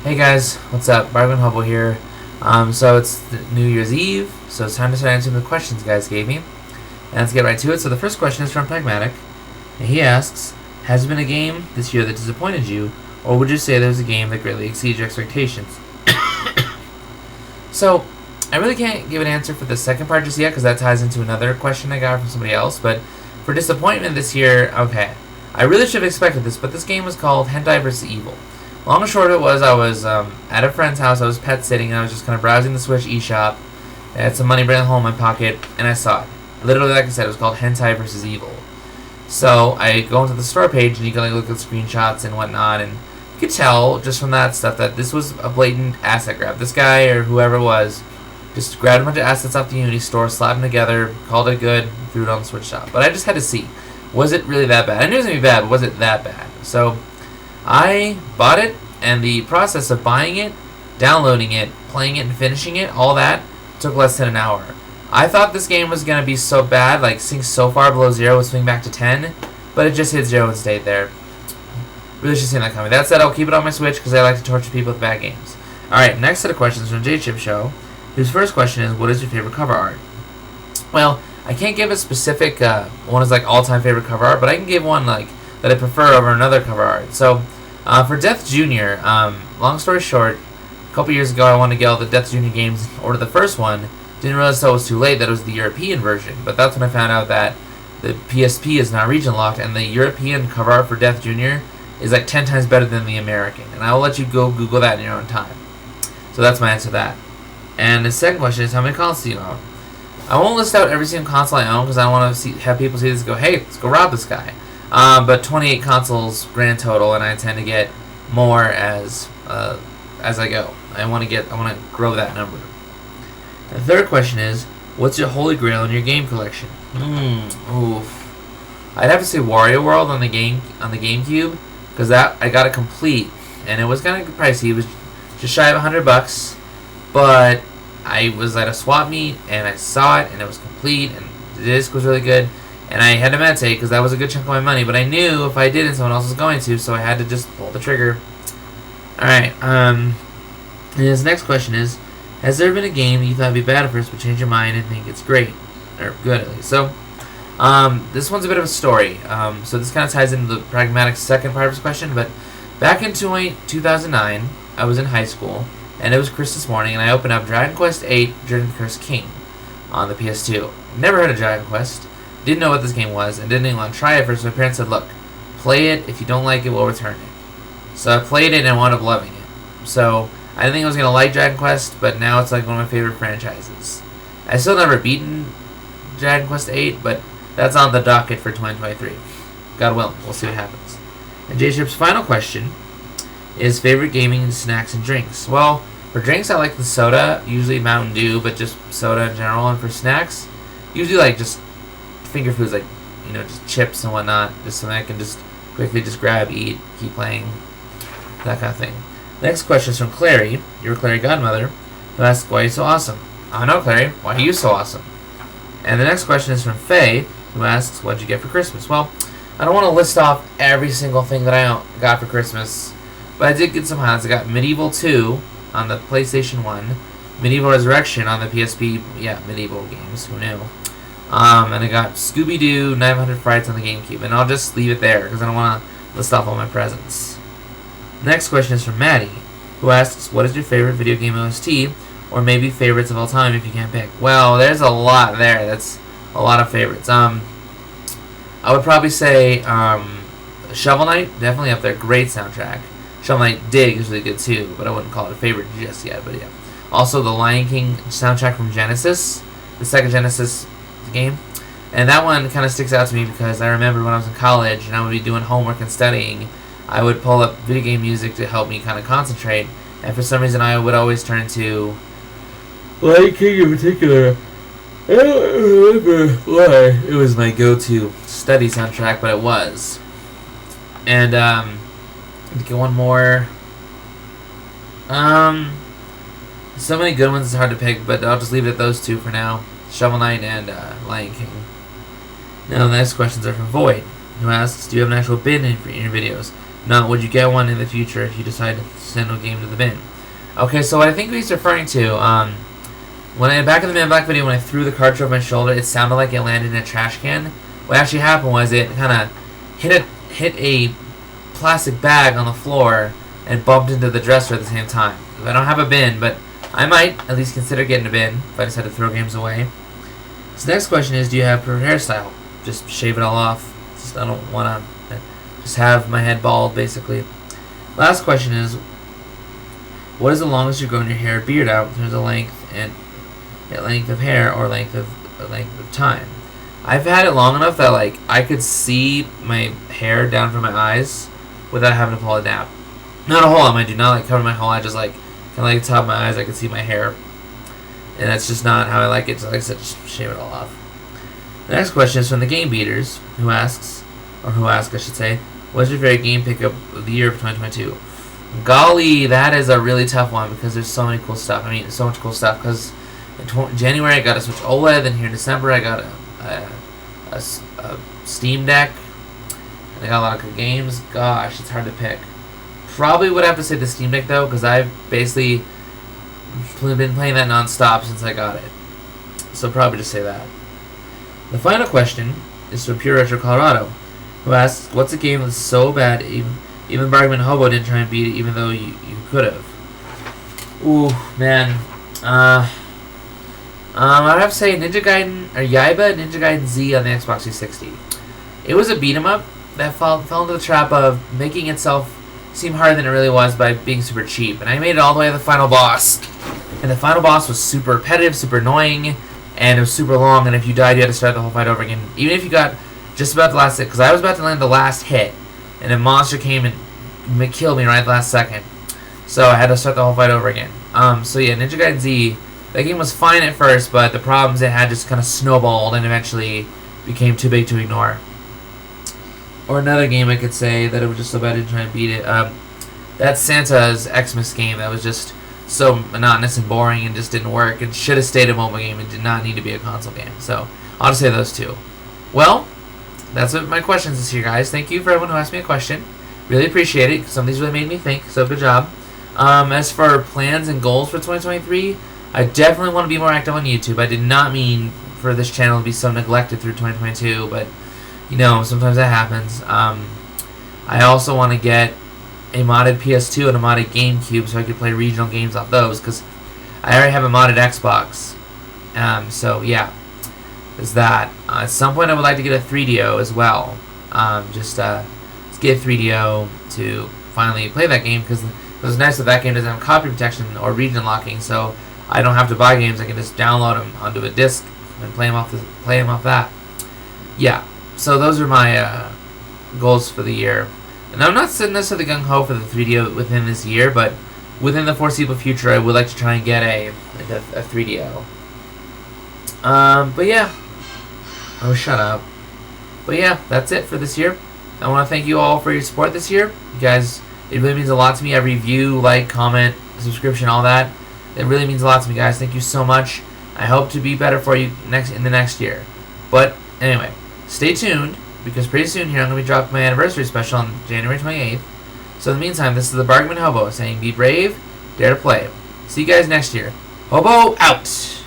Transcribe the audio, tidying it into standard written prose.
Hey guys, what's up? Bargain Hubble here. So it's New Year's Eve, so it's time to start answering the questions you guys gave me. And let's get right to it. So the first question is from Pragmatic, and he asks, has there been a game this year that disappointed you, or would you say there was a game that greatly exceeded your expectations? So, I really can't give an answer for the second part just yet, because that ties into another question I got from somebody else, but for disappointment this year, okay. I really should have expected this, but this game was called Hentai vs. Evil. Long and short of it was, I was at a friend's house, I was pet sitting, and I was just kind of browsing the Switch eShop. I had some money bringing home in my pocket, and I saw it. Literally, like I said, it was called Hentai vs. Evil. So, I go into the store page, and you can like look at screenshots and whatnot, and you could tell, just from that stuff, that this was a blatant asset grab. This guy, or whoever it was, just grabbed a bunch of assets off the Unity store, slapped them together, called it good, threw it on the Switch shop. But I just had to see, was it really that bad? I knew it was going to be bad, but was it that bad? So, I bought it, and the process of buying it, downloading it, playing it, and finishing it, all that, took less than an hour. I thought this game was going to be so bad, like sink so far below 0 would swing back to 10, but it just hit 0 and stayed there. Really should have seen that coming. That said, I'll keep it on my Switch because I like to torture people with bad games. Alright, next set of questions from J-Chip Show, whose first question is, what is your favorite cover art? Well, I can't give a specific one as like all-time favorite cover art, but I can give one like that I prefer over another cover art. So, for Death Jr., long story short, a couple years ago I wanted to get all the Death Jr. games, ordered the first one, didn't realize until it was too late that it was the European version, but that's when I found out that the PSP is not region locked, and the European cover art for Death Jr. is like 10 times better than the American, and I will let you go Google that in your own time. So that's my answer to that. And the second question is, how many consoles do you own? I won't list out every single console I own because I don't want to have people see this and go, hey, let's go rob this guy. But 28 consoles grand total, and I intend to get more as I go. I want to grow that number. The third question is, what's your holy grail in your game collection? Oof. I'd have to say Wario World on the GameCube, because that I got it complete, and it was kind of pricey. It was just shy of $100, but I was at a swap meet and I saw it and it was complete and the disc was really good, and I had to meditate because that was a good chunk of my money, but I knew if I didn't someone else was going to, so I had to just pull the trigger. Alright, and his next question is, has there been a game that you thought would be bad at first but changed your mind and think it's great? Or good at least. So, this one's a bit of a story. So this kind of ties into the pragmatic second part of his question, but back in 2009, I was in high school, and it was Christmas morning, and I opened up Dragon Quest VIII Journey to the Cursed King on the PS2. Never heard of Dragon Quest, didn't know what this game was, and didn't even want to try it first, so my parents said, look, play it, if you don't like it, we'll return it. So I played it and wound up loving it. So I didn't think I was going to like Dragon Quest, but now it's like one of my favorite franchises. I still never beaten Dragon Quest VIII, but that's on the docket for 2023. God willing, we'll see what happens. And J-Ship's final question is favorite gaming snacks and drinks. Well, for drinks I like the soda, usually Mountain Dew, but just soda in general. And for snacks, usually like just finger foods, like, you know, just chips and whatnot, just something I can just quickly just grab, eat, keep playing, that kind of thing. Next question is from Clary, your Clary godmother, who asks, why are you so awesome? I know, Clary, why are you so awesome? And the next question is from Faye, who asks, what'd you get for Christmas? Well, I don't want to list off every single thing that I got for Christmas, but I did get some highlights. I got Medieval 2 on the PlayStation 1, Medieval Resurrection on the PSP, yeah, Medieval games, who knew? And I got Scooby-Doo 900 Frights on the GameCube, and I'll just leave it there, because I don't want to list off all my presents. Next question is from Maddie, who asks, what is your favorite video game OST, or maybe favorites of all time if you can't pick? Well, there's a lot there. That's a lot of favorites. I would probably say Shovel Knight, definitely up there. Great soundtrack. Shovel Knight Dig is really good too, but I wouldn't call it a favorite just yet. But yeah. Also, the Lion King soundtrack from Genesis, the second Genesis game, and that one kind of sticks out to me because I remember when I was in college and I would be doing homework and studying, I would pull up video game music to help me kind of concentrate, and for some reason I would always turn to Lion King in particular. I don't remember why. It was my go-to study soundtrack, but it was. And, to get one more. So many good ones, it's hard to pick, but I'll just leave it at those two for now. Shovel Knight and Lion King. Now the next questions are from Void, who asks, do you have an actual bin in your videos? not would you get one in the future if you decide to send a game to the bin. Okay, so what I think he's referring to, when back in the Man Black video, when I threw the cartridge over my shoulder, it sounded like it landed in a trash can. What actually happened was it kind of hit a plastic bag on the floor and bumped into the dresser at the same time. I don't have a bin, but I might at least consider getting a bin if I decide to throw games away. So the next question is, do you have preferred hairstyle? Just shave it all off. I don't want to just have my head bald, basically. Last question is, what is the longest you've grown your hair or beard out in terms of length of hair or length of time? I've had it long enough that like I could see my hair down from my eyes without having to pull it down. Not a whole lot, mind you, not like cover my whole eye, just like kind of like the top of my eyes, I could see my hair. And that's just not how I like it, so like I said, just shave it all off. The next question is from the Game Beaters, who ask, I should say, what's your favorite game pickup of the year of 2022? Golly, that is a really tough one because there's so many cool stuff. I mean, so much cool stuff because in January I got a Switch OLED, then here in December I got a Steam Deck, and I got a lot of good games. Gosh, it's hard to pick. Probably would have to say the Steam Deck though, because I've basically been playing that non-stop since I got it. So probably just say that. The final question is from Pure Retro Colorado, who asks, what's a game that's so bad even Bargman Hobo didn't try and beat it even though you could have? Ooh, man. I'd have to say Ninja Gaiden, or Yaiba Ninja Gaiden Z on the Xbox 360. It was a beat 'em up that fell into the trap of making itself seem harder than it really was by being super cheap. And I made it all the way to the final boss. And the final boss was super repetitive, super annoying, and it was super long, and if you died, you had to start the whole fight over again. Even if you got just about the last hit, because I was about to land the last hit, and a monster came and killed me right at the last second. So I had to start the whole fight over again. So yeah, Ninja Gaiden Z, that game was fine at first, but the problems it had just kind of snowballed and eventually became too big to ignore. Or another game I could say that it was just so bad I didn't try and beat it. That's Santa's Xmas game that was just so monotonous and boring and just didn't work. It should have stayed a mobile game and did not need to be a console game. So I'll just say those two. Well, that's my questions this year, guys. Thank you for everyone who asked me a question. Really appreciate it. Some of these really made me think, so good job. As for plans and goals for 2023, I definitely want to be more active on YouTube. I did not mean for this channel to be so neglected through 2022, but you know, sometimes that happens. I also want to get a modded PS2 and a modded GameCube so I could play regional games off those, because I already have a modded Xbox. So yeah, there's that. At some point I would like to get a 3DO as well. Just get a 3DO to finally play that game, because it was nice that game doesn't have copy protection or region locking, so I don't have to buy games. I can just download them onto a disc and play them off that. Yeah, so those are my goals for the year. And I'm not necessarily gung-ho for the 3DO within this year, but within the foreseeable future, I would like to try and get a 3DO. But yeah. Oh, shut up. But yeah, that's it for this year. I want to thank you all for your support this year. You guys, it really means a lot to me. Every view, like, comment, subscription, all that. It really means a lot to me, guys. Thank you so much. I hope to be better for you in the next year. But anyway, stay tuned, because pretty soon here I'm going to be dropping my anniversary special on January 28th. So in the meantime, this is the Bargman Hobo saying, be brave, dare to play. See you guys next year. Hobo out!